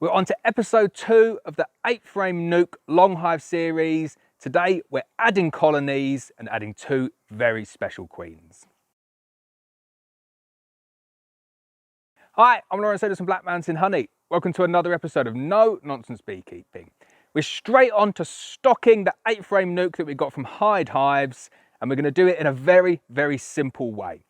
We're on to episode 2 of the 8-frame nuke long hive series. Today we're adding colonies and adding 2 very special queens. Hi, I'm Lawrence Edison Black Mountain Honey. Welcome to another episode of No Nonsense Beekeeping. We're straight on to stocking the 8-frame nuke that we got from Hyde Hives, and we're going to do it in a very, very simple way.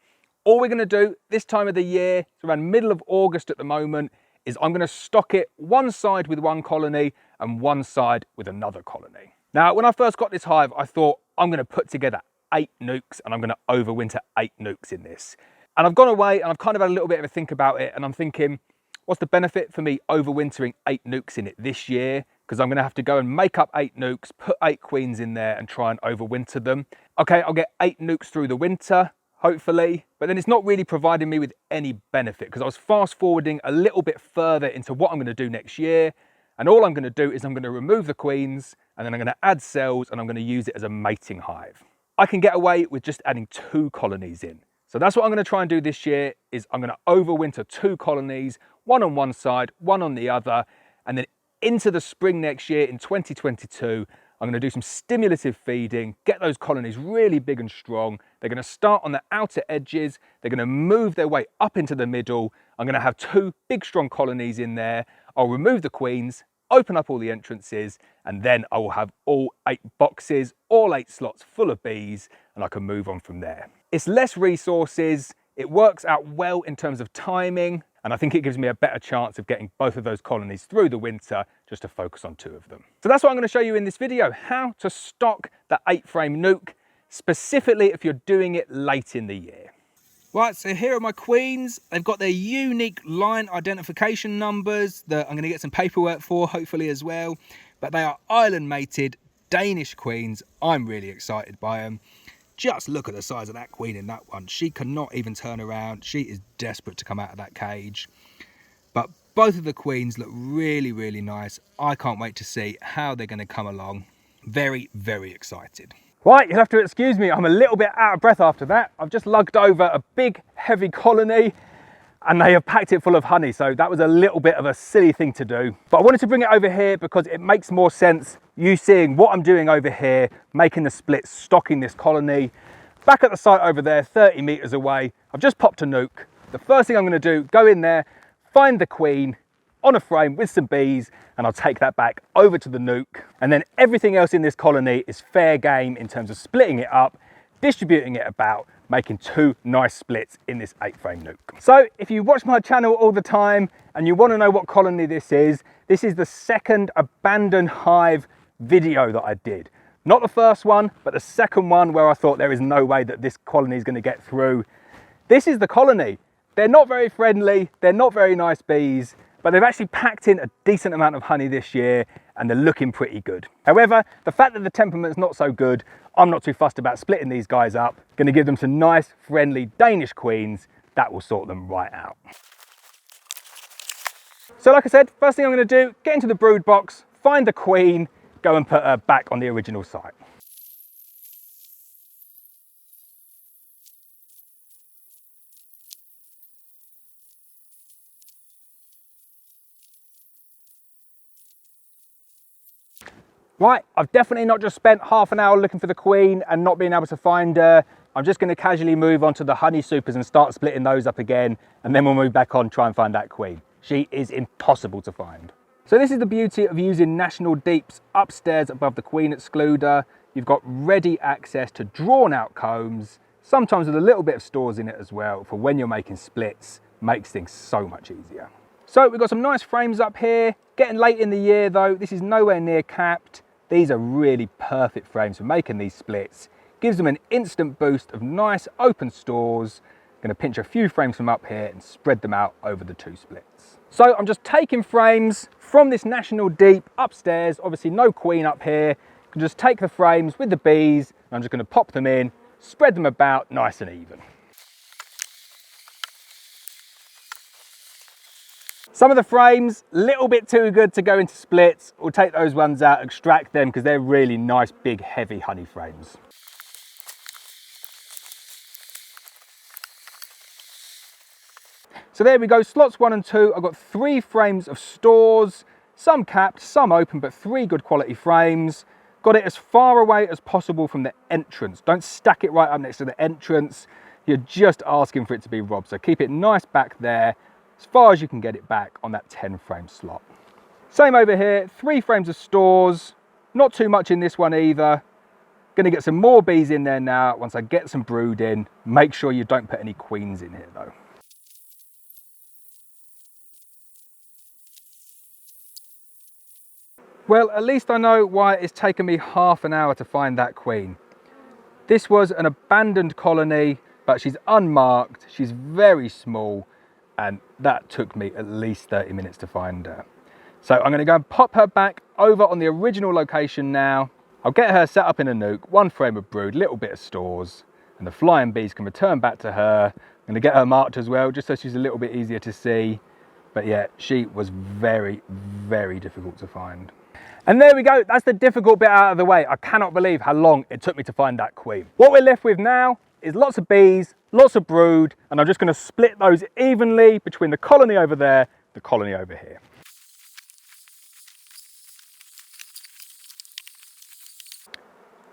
All we're going to do this time of the year, it's around middle of August at the moment, is I'm going to stock it one side with one colony and one side with another colony. Now, when I first got this hive, I thought I'm going to put together 8 nukes and I'm going to overwinter 8 nukes in this. And I've gone away and I've kind of had a little bit of a think about it, and I'm thinking, what's the benefit for me overwintering 8 nukes in it this year? Because I'm going to have to go and make up 8 nukes, put 8 queens in there and try and overwinter them. Okay, I'll get 8 nukes through the winter, hopefully, but then it's not really providing me with any benefit because I was fast forwarding a little bit further into what I'm going to do next year, and all I'm going to do is I'm going to remove the queens and then I'm going to add cells and I'm going to use it as a mating hive. I can get away with just adding 2 colonies in. So that's what I'm going to try and do this year, is I'm going to overwinter 2 colonies, one on one side, one on the other, and then into the spring next year in 2022, I'm going to do some stimulative feeding, get those colonies really big and strong. They're going to start on the outer edges. They're going to move their way up into the middle. I'm going to have 2 big, strong colonies in there. I'll remove the queens, open up all the entrances, and then I will have all 8 boxes, all 8 slots full of bees, and I can move on from there. It's less resources. It works out well in terms of timing. And I think it gives me a better chance of getting both of those colonies through the winter, just to focus on 2 of them. So that's what I'm going to show you in this video, how to stock the 8-frame nuke, specifically if you're doing it late in the year. Right, so here are my queens. They've got their unique line identification numbers that I'm going to get some paperwork for, hopefully as well. But they are island mated Danish queens. I'm really excited by them. Just look at the size of that queen in that one. She cannot even turn around. She is desperate to come out of that cage. But both of the queens look really, really nice. I can't wait to see how they're going to come along. Very, very excited. Right, you'll have to excuse me. I'm a little bit out of breath after that. I've just lugged over a big, heavy colony and they have packed it full of honey. So that was a little bit of a silly thing to do. But I wanted to bring it over here because it makes more sense, you seeing what I'm doing over here, making the splits, stocking this colony. Back at the site over there, 30 meters away, I've just popped a nuke. The first thing I'm gonna do, go in there, find the queen on a frame with some bees, and I'll take that back over to the nuke. And then everything else in this colony is fair game in terms of splitting it up, distributing it about, making 2 nice splits in this 8-frame nuke. So if you watch my channel all the time and you want to know what colony this is the 2nd abandoned hive video that I did. Not the first one, but the 2nd one where I thought there is no way that this colony is going to get through. This is the colony. They're not very friendly, they're not very nice bees, but they've actually packed in a decent amount of honey this year and they're looking pretty good. However, the fact that the temperament's not so good, I'm not too fussed about splitting these guys up. Going to give them some nice, friendly Danish queens. That will sort them right out. So like I said, first thing I'm going to do, get into the brood box, find the queen, go and put her back on the original site. Right, I've definitely not just spent half an hour looking for the queen and not being able to find her. I'm just going to casually move on to the honey supers and start splitting those up again, and then we'll move back on, try and find that queen. She is impossible to find. So this is the beauty of using national deeps upstairs above the queen excluder. You've got ready access to drawn out combs, sometimes with a little bit of stores in it as well, for when you're making splits. Makes things so much easier. So we've got some nice frames up here. Getting late in the year though, this is nowhere near capped. These are really perfect frames for making these splits. Gives them an instant boost of nice open stores. Going to pinch a few frames from up here and spread them out over the 2 splits. So I'm just taking frames from this national deep upstairs. Obviously no queen up here. I can just take the frames with the bees and I'm just going to pop them in, spread them about nice and even. Some of the frames, a little bit too good to go into splits. We'll take those ones out, extract them because they're really nice, big, heavy honey frames. So there we go, slots 1 and 2. I've got 3 frames of stores, some capped, some open, but 3 good quality frames. Got it as far away as possible from the entrance. Don't stack it right up next to the entrance. You're just asking for it to be robbed. So keep it nice back there, as far as you can get it back on that 10 frame slot. Same over here, 3 frames of stores, not too much in this one either. Gonna get some more bees in there now once I get some brood in. Make sure you don't put any queens in here though. Well, at least I know why it's taken me half an hour to find that queen. This was an abandoned colony, but she's unmarked, she's very small, and that took me at least 30 minutes to find her. So I'm gonna go and pop her back over on the original location now. I'll get her set up in a nuke, 1 frame of brood, little bit of stores, and the flying bees can return back to her. I'm gonna get her marked as well, just so she's a little bit easier to see. But yeah, she was very, very difficult to find. And there we go, that's the difficult bit out of the way. I cannot believe how long it took me to find that queen. What we're left with now is lots of bees, lots of brood, and I'm just gonna split those evenly between the colony over there, the colony over here.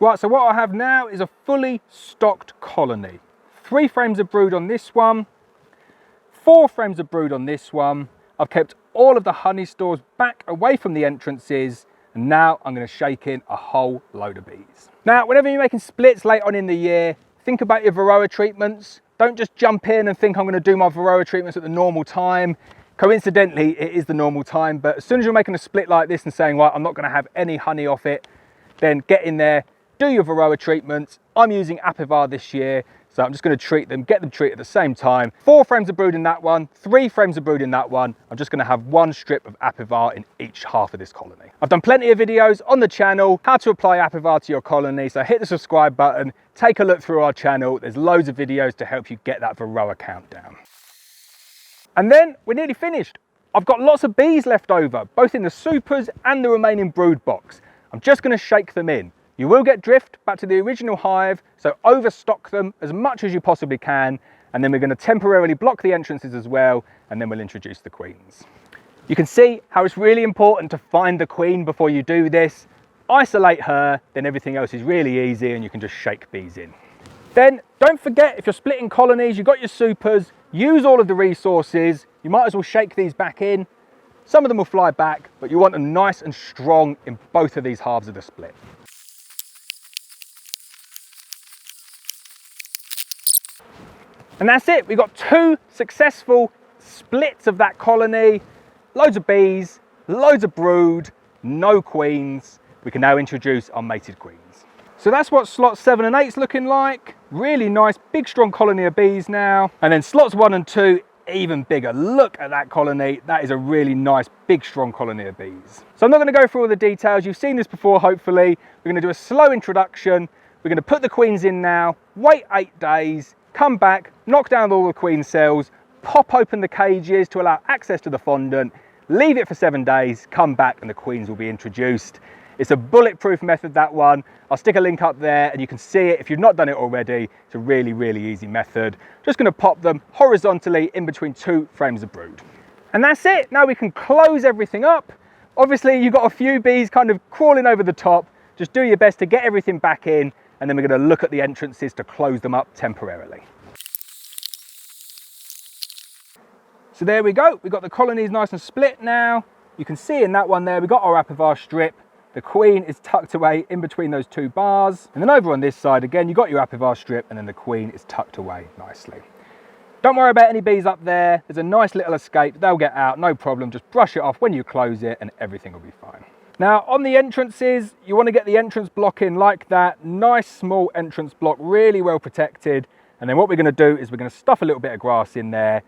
Right, so what I have now is a fully stocked colony. 3 frames of brood on this one, 4 frames of brood on this one. I've kept all of the honey stores back away from the entrances, and now I'm going to shake in a whole load of bees. Now, whenever you're making splits late on in the year, think about your varroa treatments. Don't just jump in and think I'm going to do my varroa treatments at the normal time. Coincidentally, it is the normal time, but as soon as you're making a split like this and saying, right, I'm not going to have any honey off it, then get in there, do your varroa treatments. I'm using Apivar this year, so I'm just going to treat them, get them treated at the same time. 4 frames of brood in that one, 3 frames of brood in that one. I'm just going to have 1 strip of Apivar in each half of this colony. I've done plenty of videos on the channel, how to apply Apivar to your colony, so hit the subscribe button, take a look through our channel. There's loads of videos to help you get that varroa count down. And then we're nearly finished. I've got lots of bees left over, both in the supers and the remaining brood box. I'm just going to shake them in. You will get drift back to the original hive, so overstock them as much as you possibly can, and then we're going to temporarily block the entrances as well, and then we'll introduce the queens. You can see how it's really important to find the queen before you do this. Isolate her, then everything else is really easy and you can just shake bees in. Then don't forget, if you're splitting colonies, you've got your supers, use all of the resources. You might as well shake these back in. Some of them will fly back, but you want them nice and strong in both of these halves of the split. And that's it, we've got 2 successful splits of that colony, loads of bees, loads of brood, no queens. We can now introduce our mated queens. So that's what slots 7 and 8 is looking like. Really nice, big strong colony of bees now. And then slots 1 and 2, even bigger. Look at that colony, that is a really nice, big strong colony of bees. So I'm not gonna go through all the details, you've seen this before hopefully. We're gonna do a slow introduction. We're gonna put the queens in now, wait 8 days, come back, knock down all the queen cells, pop open the cages to allow access to the fondant, leave it for 7 days, come back and the queens will be introduced. It's a bulletproof method, that one. I'll stick a link up there and you can see it if you've not done it already. It's a really, really easy method. Just gonna pop them horizontally in between 2 frames of brood. And that's it, now we can close everything up. Obviously you've got a few bees kind of crawling over the top. Just do your best to get everything back in, and then we're going to look at the entrances to close them up temporarily. So there we go, we've got the colonies nice and split now. You can see in that one there, we've got our Apivar strip. The queen is tucked away in between those 2 bars. And then over on this side, again, you've got your Apivar strip, and then the queen is tucked away nicely. Don't worry about any bees up there. There's a nice little escape. They'll get out, no problem. Just brush it off when you close it and everything will be fine. Now on the entrances, you want to get the entrance block in like that. Nice small entrance block, really well protected. And then what we're going to do is we're going to stuff a little bit of grass in there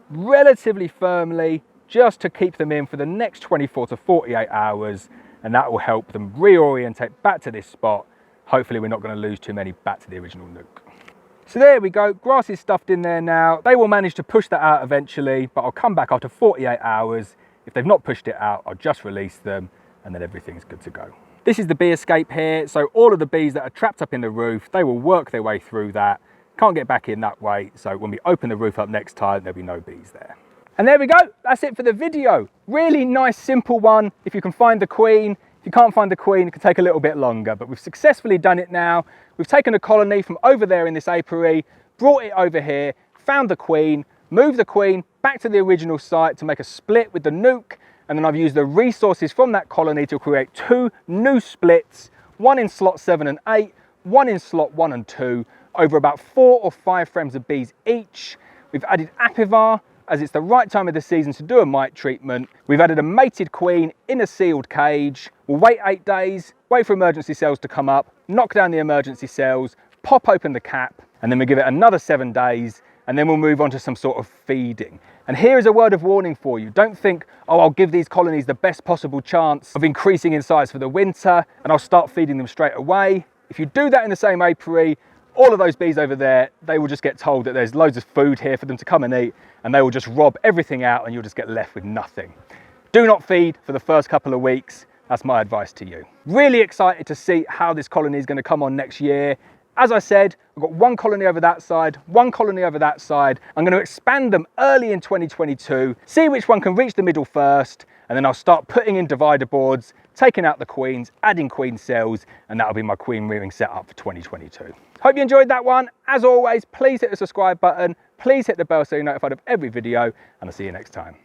relatively firmly, just to keep them in for the next 24 to 48 hours. And that will help them reorientate back to this spot. Hopefully we're not going to lose too many back to the original nuke. So there we go, grass is stuffed in there now. They will manage to push that out eventually, but I'll come back after 48 hours. If they've not pushed it out, I'll just release them, and then everything's good to go. This is the bee escape here, so all of the bees that are trapped up in the roof, they will work their way through that, Can't get back in that way, so when we open the roof up next time, there'll be no bees there. And there we go, that's it for the video. Really nice, simple one. If you can find the queen. If you can't find the queen, it can take a little bit longer, but we've successfully done it now. We've taken a colony from over there in this apiary, brought it over here, found the queen, moved the queen back to the original site to make a split with the nuke, and then I've used the resources from that colony to create 2 new splits, one in slot 7 and 8, one in slot 1 and 2, over about 4 or 5 frames of bees each. We've added apivar, as it's the right time of the season to do a mite treatment. We've added a mated queen in a sealed cage. We'll wait 8 days, wait for emergency cells to come up, knock down the emergency cells, pop open the cap, and then we give it another 7 days, and then we'll move on to some sort of feeding. And here is a word of warning for you. Don't think, oh, I'll give these colonies the best possible chance of increasing in size for the winter, and I'll start feeding them straight away. If you do that in the same apiary, all of those bees over there, they will just get told that there's loads of food here for them to come and eat, and they will just rob everything out and you'll just get left with nothing. Do not feed for the first couple of weeks. That's my advice to you. Really excited to see how this colony is going to come on next year. As I said, I've got 1 colony over that side, 1 colony over that side. I'm going to expand them early in 2022, see which one can reach the middle first, and then I'll start putting in divider boards, taking out the queens, adding queen cells, and that'll be my queen rearing setup for 2022. Hope you enjoyed that one. As always, please hit the subscribe button, please hit the bell so you're notified of every video, and I'll see you next time.